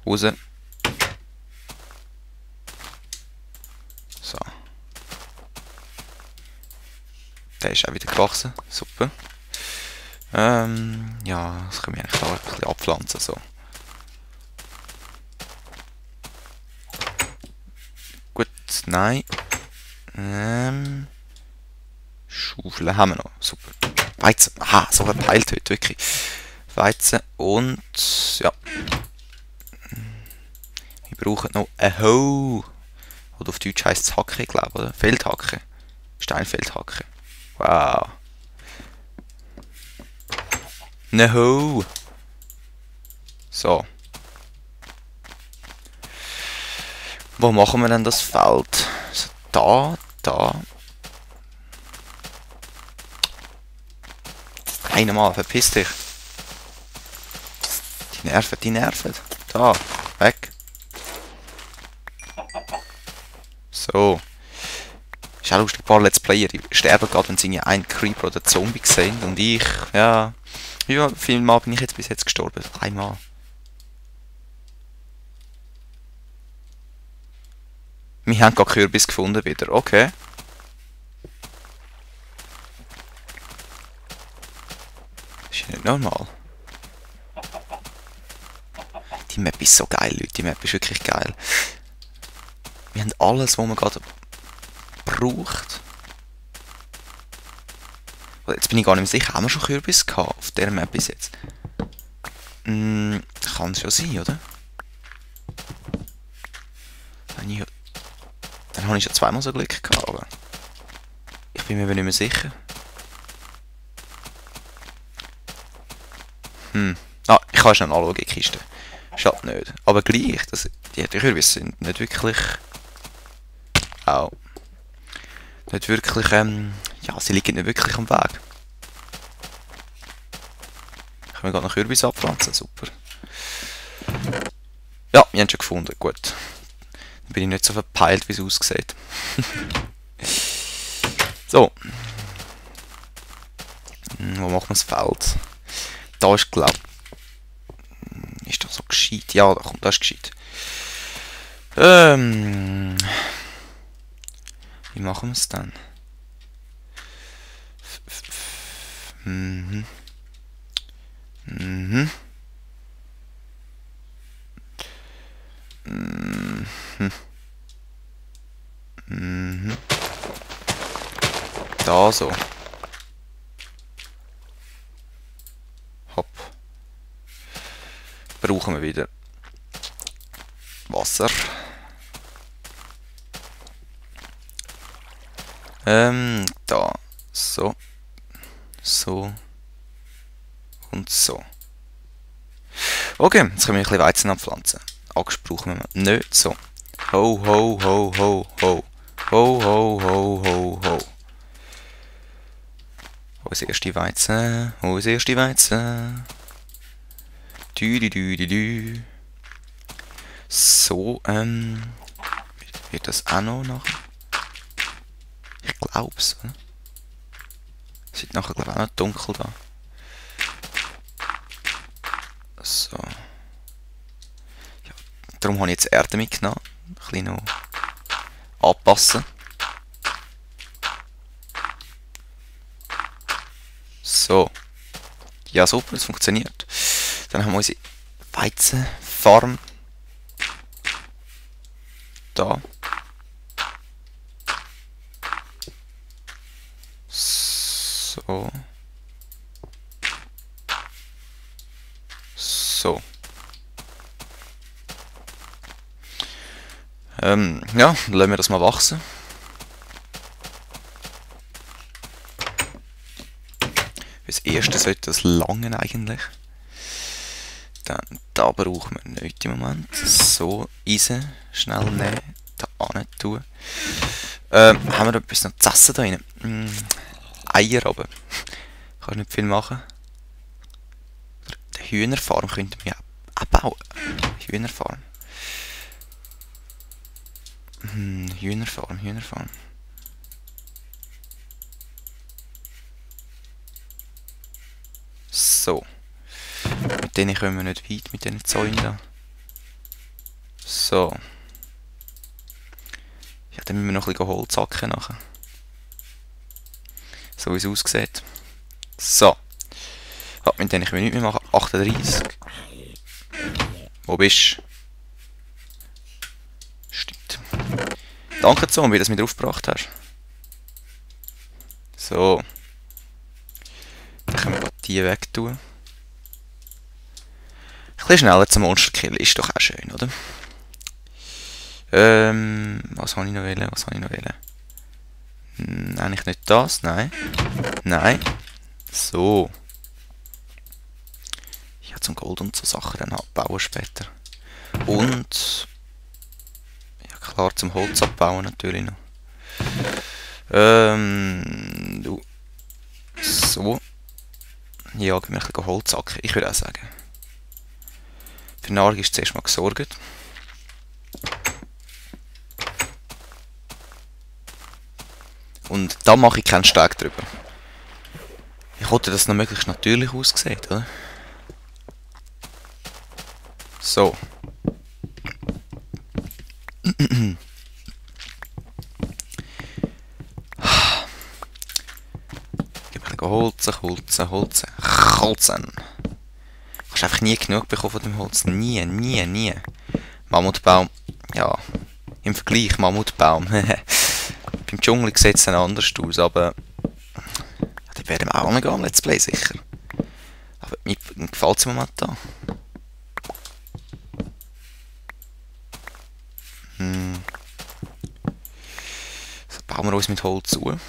Raus. So. Der ist auch wieder gewachsen. Super. Ja, das können wir eigentlich da ein bisschen abpflanzen. So. Gut, nein. Schaufeln haben wir noch. Super. Weizen. Aha, so verpeilt heute, wirklich. Weizen und ja. Wir brauchen noch ein Hoe. Oder auf Deutsch heisst es Hacke, glaube ich, oder? Feldhacke. Steinfeldhacke. Wow. Ein Hoe. So. Wo machen wir denn das Feld? So, da, da. Einmal, verpiss dich. Die nerven, die nerven. Da, weg. So. Ist auch lustig, ein paar Let's Player, die sterben gerade, wenn sie einen Creeper oder Zombie sehen. Und ich, ja... Wie viel Mal bin ich jetzt bis jetzt gestorben? Einmal. Wir haben gerade Kürbis gefunden wieder. Okay. Das ist ja nicht normal. Die Map ist so geil, Leute. Die Map ist wirklich geil. Wir haben alles, was man gerade braucht. Jetzt bin ich gar nicht mehr sicher. Haben wir schon Kürbis gehabt auf dieser Map bis jetzt? Kann es schon sein, oder? Dann habe ich ja zweimal so Glück gehabt, aber ich bin mir aber nicht mehr sicher. Ah, ich kann schnell anschauen, die Kiste. Schade nicht. Aber gleich, die Kürbis sind nicht wirklich... Auch. Nicht wirklich, ja, sie liegen nicht wirklich am Weg. Können wir gerade noch Kürbis abpflanzen, super. Ja, wir haben schon gefunden, gut. Dann bin ich nicht so verpeilt, wie es aussieht. So. Wo machen wir das Feld? Da ist, glaube ich... Ist das so gescheit? Ja, da kommt, das ist gescheit. Wie machen wir es dann? Da so. Hopp. Brauchen wir wieder Wasser. Da. So. So. Und so. Okay, jetzt können wir ein bisschen Weizen abpflanzen. Axt brauchen wir nicht. So. Ho, ho, ho, ho, ho. Ho, ho, ho, ho, ho. Wo ist das erste Weizen? Wo ist das erste Weizen? Dü, dü, dü, dü, dü. So, wird das auch noch nachher? Ich glaub's, oder? Es wird nachher, glaube ich, auch noch dunkel da. So. Ja, darum habe ich jetzt Erde mitgenommen. Ein bisschen noch anpassen. So. Ja, super, es funktioniert. Dann haben wir unsere Weizenfarm. Da. So. So. Ja, lassen wir das mal wachsen. Fürs Erste sollte das langen eigentlich. Dann, da brauchen wir nicht im Moment. So, Eisen schnell nehmen. Da hin tun. Haben wir da etwas noch zu essen da rein? Eier aber. Kannst nicht viel machen. Die Hühnerfarm könnten wir auch bauen. Hühnerfarm. Hühnerfarm. So. Mit denen kommen wir nicht weit, mit diesen Zäunen da. So. Ja, dann müssen wir noch ein bisschen Holz hacken nachher. So wie es aussieht. So. Hat mit denen ich will nichts mehr machen. 38. Wo bist du? Stimmt. Danke, Zombie, dass du mich draufgebracht hast. So. Dann können wir die weg tun. Ein bisschen schneller zum Monster killen ist doch auch schön, oder? Was habe ich noch wählen? Was habe ich noch wählen? Eigentlich nicht das, nein. Nein. So. Ich habe zum Gold und so Sachen dann abbauen später. Und ja klar zum Holz abbauen natürlich noch. Du. So. Ja, gehen wir ein bisschen Holz hacken. Ich würde auch sagen. Für Nahrung ist zuerst mal gesorgt. Und da mache ich keinen Steg drüber. Ich wollte, dass es noch möglichst natürlich aussieht, oder? So. Holzen. Du hast einfach nie genug bekommen von dem Holz. Nie. Mammutbaum. Ja. Im Vergleich Mammutbaum. Beim Dschungel sieht es dann anders aus, aber ja, die werden wir auch noch gehen, Let's Play sicher. Aber mir gefällt es im Moment da. So bauen wir uns mit Holz zu.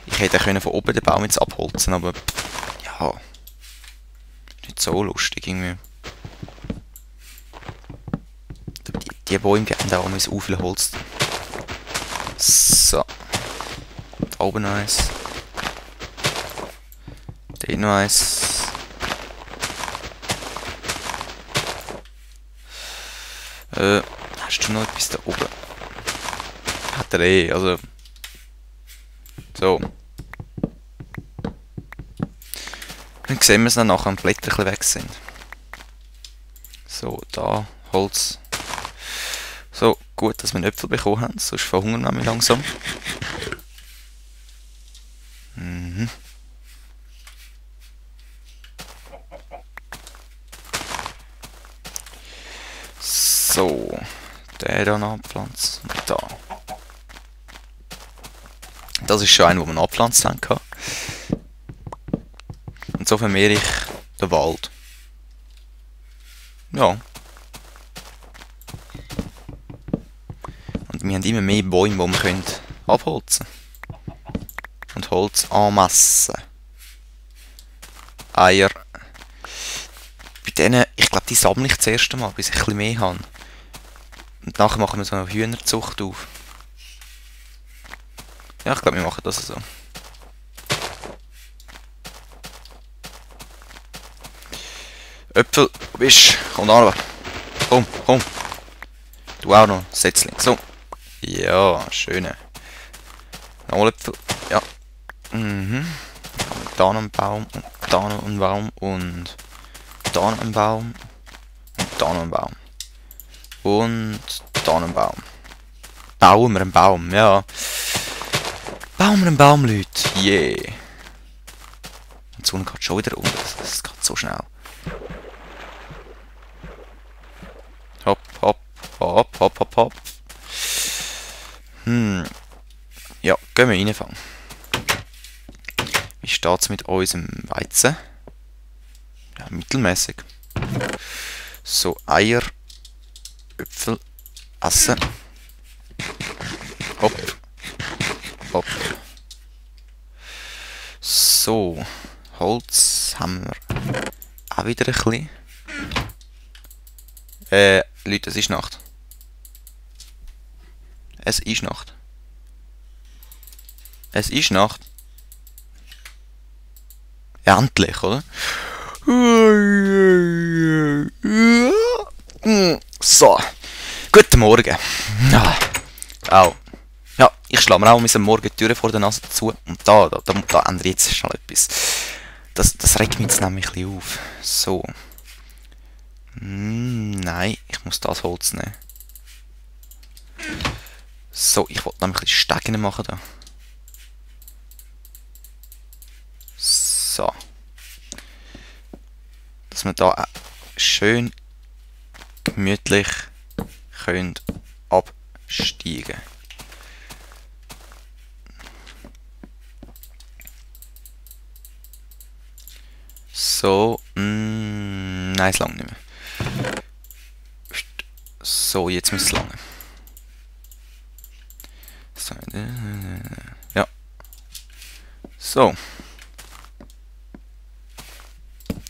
Ich hätte können von oben den Baum jetzt abholzen, aber ja, nicht so lustig irgendwie. Die Bäume geben da auch so viel Holz. So. Da oben noch eins. Da noch eins. Hast du noch etwas da oben? Hat er eh, also. So. Dann sehen wir es dann nachher, wenn die Blätter ein bisschen weg sind. So, da, Holz. So, gut, dass wir einen Äpfel bekommen haben, sonst verhungern wir langsam. So, der da noch abpflanzen. Und da. Das ist schon einer, den wir abgepflanzt haben. Und so vermehre ich den Wald. Ja. Und wir haben immer mehr Bäume, die wir abholzen können. Und Holz en masse. Eier. Bei denen, ich glaube, die sammle ich das erste Mal, bis ich ein bisschen mehr habe. Und nachher machen wir so eine Hühnerzucht auf. Ja, ich glaube, wir machen das so. Äpfel, wo bist du? Komm da rüber. Komm. Du auch noch, Setzling. So. Ja, schöne. Nochmal Äpfel. Ja. Da noch ein Baum und da noch ein Baum und da noch ein Baum und da noch ein Baum. Und da noch ein Baum. Bauen wir einen Baum, ja. Bauen wir einen Baum, Leute. Yeah. Und die Sonne geht schon wieder unter. Das geht so schnell. Hopp. Ja, gehen wir reinfangen. Wie steht es mit unserem Weizen? Ja, mittelmäßig. So, Eier, Äpfel, Essen. Hopp. So, Holz haben wir auch wieder ein bisschen. Leute, es ist Nacht. Es ist Nacht. Endlich, oder? So. Guten Morgen. Au. Ja, ich schlage mir auch am Morgen die Tür vor der Nase zu. Und da ändere ich jetzt schnell etwas. Das regt mich jetzt nämlich ein bisschen auf. So. Nein, ich muss das Holz nehmen. So, ich wollte nämlich ein bisschen Stegen machen da. So. Dass wir da schön gemütlich können absteigen. So, nein, es langt nicht mehr. So, jetzt muss es langen. So, ja. So.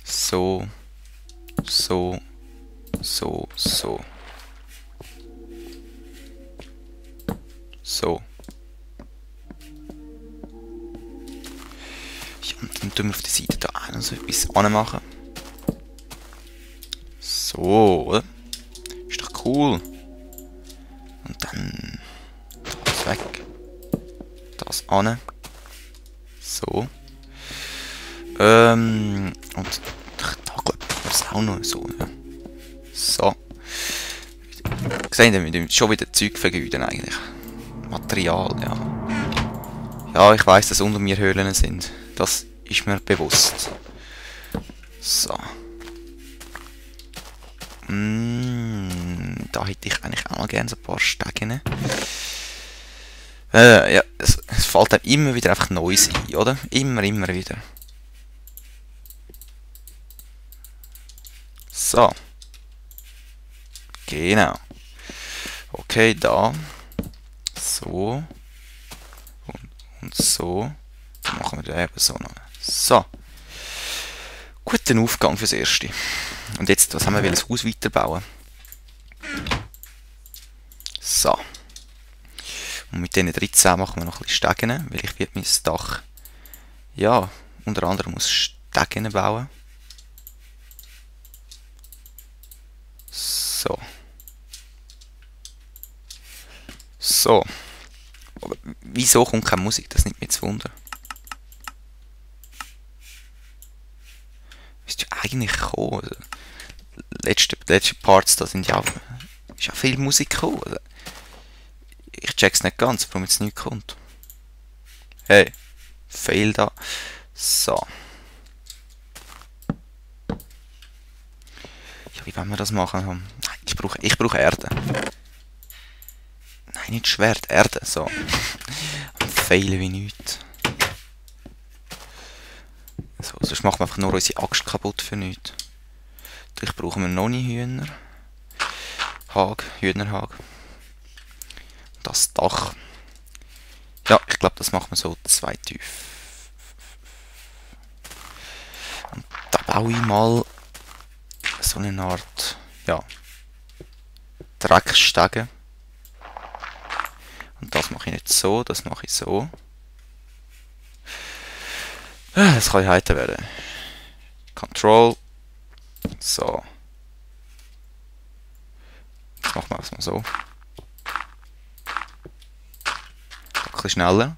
So. So. So. So. So. Ja, und dann tun wir auf der Seite da auch noch so etwas anmachen. So, oder? Ist doch cool. Und dann das weg. Das an. So. Und da glaube ich das auch noch so. Ja. So. Seht ihr, wir müssen schon wieder Zeug vergeuden eigentlich. Material, ja. Ja, ich weiss, dass unter mir Höhlen sind. Das ist mir bewusst. So. Da hätte ich eigentlich auch noch gerne so ein paar Stegen. Ja, es fällt einem immer wieder einfach Neues ein, oder? Immer wieder. So. Genau. Okay, da. So. Und so. Dann machen wir da eben so noch. So. Guten Aufgang fürs Erste. Und jetzt, was haben wir? Das Haus weiterbauen. So. Und mit diesen 13 machen wir noch ein bisschen Stegen, weil ich werde mein Dach, ja, unter anderem aus Stegen bauen. So. So. Aber wieso kommt keine Musik? Das nimmt mich zu Wunder. Ist ja eigentlich gekommen. Also, letzte Parts, da sind ja ist ja viel Musik gekommen. Also, ich check's nicht ganz, warum jetzt nichts kommt. Hey, Fail da. So. Ja, wie wollen wir das machen? Nein, ich brauche Erde. Nein, nicht Schwert, Erde. So. Failen wie nichts. So, sonst machen wir einfach nur unsere Axt kaputt für nichts. Vielleicht brauchen wir noch nie Hühnerhag. Das Dach. Ja, ich glaube, das machen wir so 2 tief. Und da baue ich mal so eine Art, ja, Dreckstegen. Und das mache ich nicht so, das mache ich so. Das kann heiter werden. Control. So. Jetzt machen wir es mal so. Ein bisschen schneller.